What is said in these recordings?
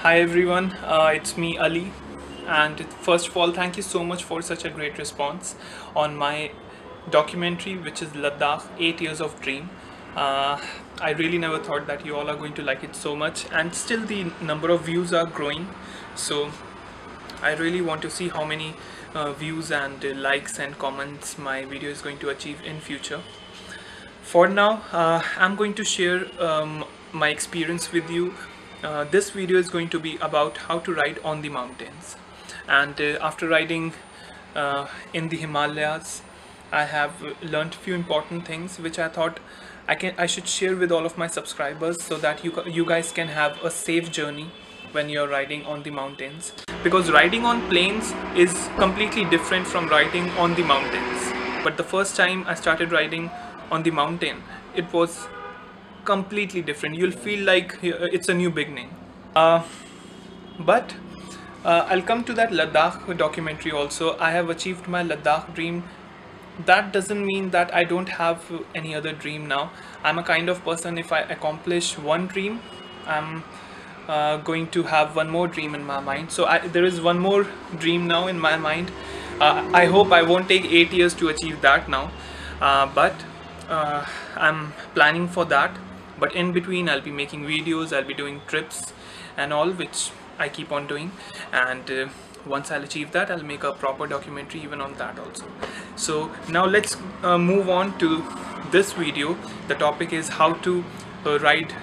Hi everyone, it's me Ali, and first of all, thank you so much for such a great response on my documentary, which is Ladakh 8 Years of Dream. Uh, I really never thought that you all are going to like it so much, and still the number of views are growing. So I really want to see how many views and likes and comments my video is going to achieve in future. For now, I'm going to share my experience with you. This video is going to be about how to ride on the mountains. And after riding in the Himalayas, I have learned few important things which I thought I should share with all of my subscribers so that you guys can have a safe journey when you're riding on the mountains. Because riding on plains is completely different from riding on the mountains. But the first time I started riding on the mountain, it was completely different. You'll feel like it's a new beginning. But I'll come to that Ladakh documentary also. I have achieved my Ladakh dream. That doesn't mean that I don't have any other dream now. I'm a kind of person, if I accomplish one dream, I'm going to have one more dream in my mind. So there is one more dream now in my mind. I hope I won't take 8 years to achieve that now, but I'm planning for that. But in between, I'll be making videos, I'll be doing trips and all, which I keep on doing. And once I'll achieve that, I'll make a proper documentary even on that also. So now let's move on to this video. The topic is how to ride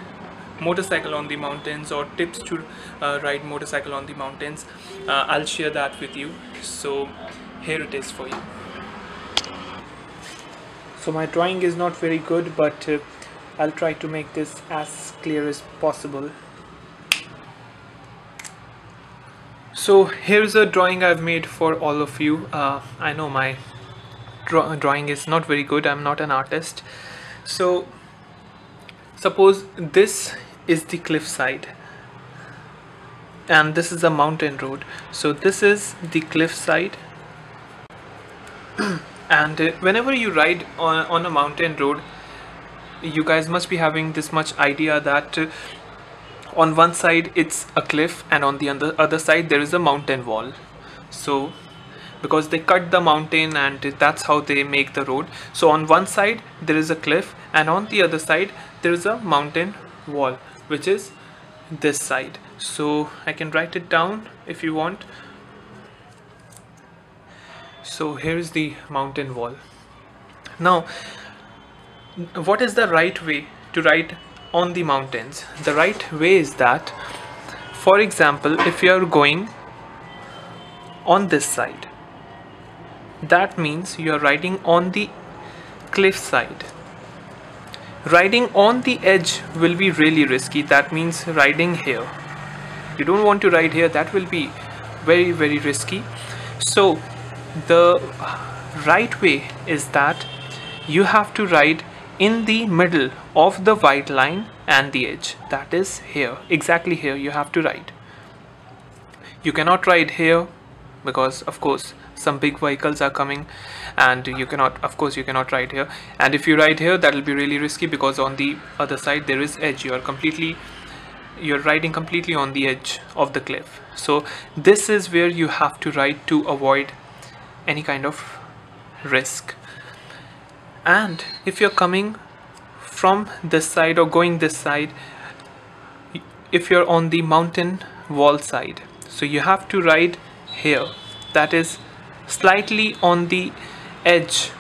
motorcycle on the mountains, or tips to ride motorcycle on the mountains. I'll share that with you. So here it is for you. So my drawing is not very good, but I'll try to make this as clear as possible. So here's a drawing I've made for all of you. I know my drawing is not very good. I'm not an artist. So suppose this is the cliffside and this is a mountain road. So this is the cliffside. And whenever you ride on a mountain road, you guys must be having this much idea that on one side it's a cliff and on the other side there is a mountain wall. So because they cut the mountain and that's how they make the road. So on one side there is a cliff and on the other side there is a mountain wall, which is this side. So I can write it down if you want. So here's the mountain wall. Now, what is the right way to ride on the mountains? The right way is that, for example, if you are going on this side, that means you are riding on the cliff side. Riding on the edge will be really risky. That means riding here. You don't want to ride here. That will be very, very risky. So the right way is that you have to ride in the middle of the white line and the edge. That is here, exactly here you have to ride. You cannot ride here because of course some big vehicles are coming, and you cannot ride here. And if you ride here, that will be really risky because on the other side there is edge. You're riding completely on the edge of the cliff. So this is where you have to ride to avoid any kind of risk. And if you're coming from this side or going this side, if you're on the mountain wall side, so you have to ride here, that is slightly on the edge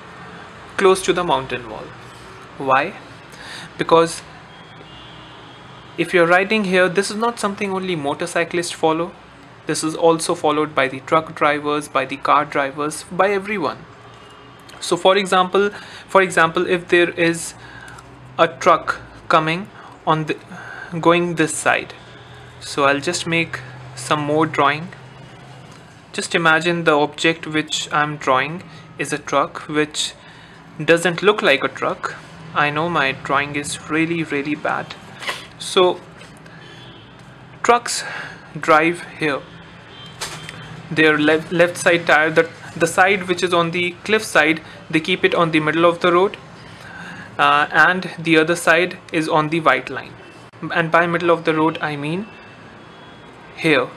close to the mountain wall. Why? Because if you're riding here, this is not something only motorcyclists follow. This is also followed by the truck drivers, by the car drivers, by everyone. So for example, if there is a truck coming going this side, so I'll just make some more drawing. Just imagine the object which I'm drawing is a truck, which doesn't look like a truck. I know my drawing is really, really bad. So trucks drive here. Their left side tire, the side which is on the cliff side, they keep it on the middle of the road, and the other side is on the white line. And by middle of the road I mean here.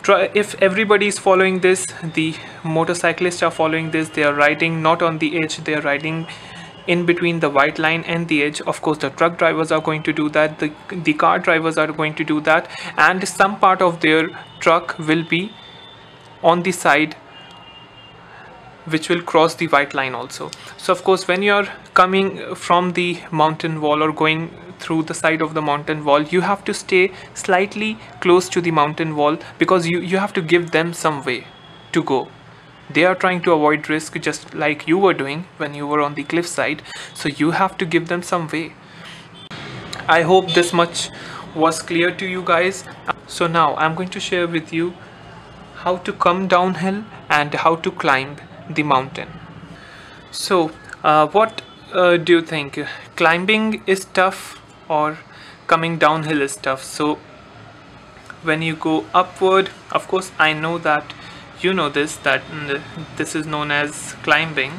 If everybody is following this, the motorcyclists are following this, they are riding not on the edge, they are riding in between the white line and the edge. Of course, the truck drivers are going to do that, the car drivers are going to do that, and some part of their truck will be on the side which will cross the white line also. So of course, when you're coming from the mountain wall or going through the side of the mountain wall, you have to stay slightly close to the mountain wall, because you have to give them some way to go. They are trying to avoid risk, just like you were doing when you were on the cliff side, so you have to give them some way. I hope this much was clear to you guys. So now I'm going to share with you how to come downhill and how to climb the mountain. So what do you think? Climbing is tough or coming downhill is tough? So when you go upward, of course I know that you know this, that this is known as climbing,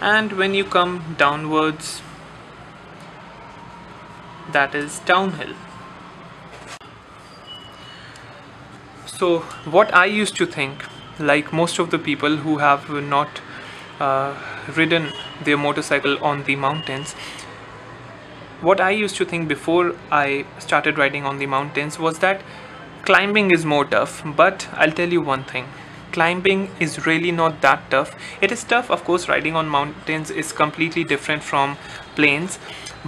and when you come downwards, that is downhill. So what I used to think, like most of the people who have not ridden their motorcycle on the mountains, what I used to think before I started riding on the mountains was that climbing is more tough. But I'll tell you one thing, climbing is really not that tough. It is tough, of course, riding on mountains is completely different from plains,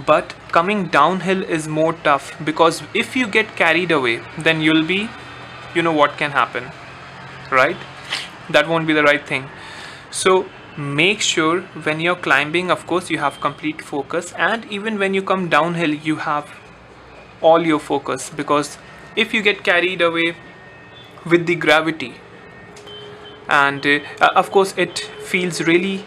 but coming downhill is more tough, because if you get carried away, then you'll be, you know what can happen, right? That won't be the right thing. So make sure when you're climbing, of course, you have complete focus, and even when you come downhill, you have all your focus, because if you get carried away with the gravity, and of course it feels really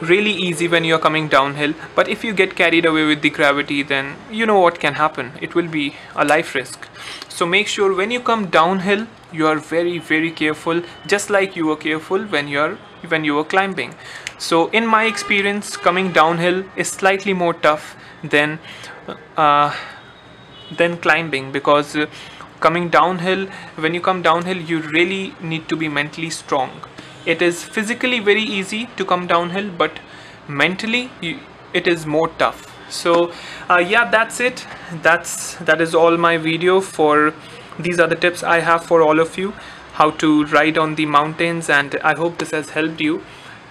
easy when you're coming downhill, but if you get carried away with the gravity, then you know what can happen. It will be a life risk. So make sure when you come downhill, you are very careful, just like you were careful when you were climbing. So in my experience, coming downhill is slightly more tough than climbing, because coming downhill, when you come downhill, you really need to be mentally strong. It is physically very easy to come downhill, but mentally it is more tough. So yeah, that's it. That is all my video for. These are the tips I have for all of you, how to ride on the mountains, and I hope this has helped you.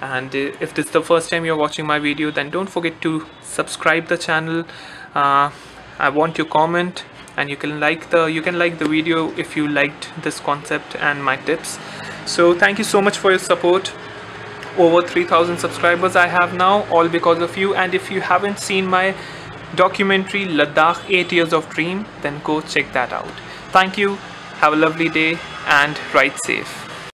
And if this is the first time you're watching my video, then don't forget to subscribe the channel. I want your comment, and you can like the video if you liked this concept and my tips. So thank you so much for your support. Over 3,000 subscribers I have now, all because of you. And if you haven't seen my documentary Ladakh 8 Years of Dream, then go check that out. Thank you, have a lovely day, and ride safe.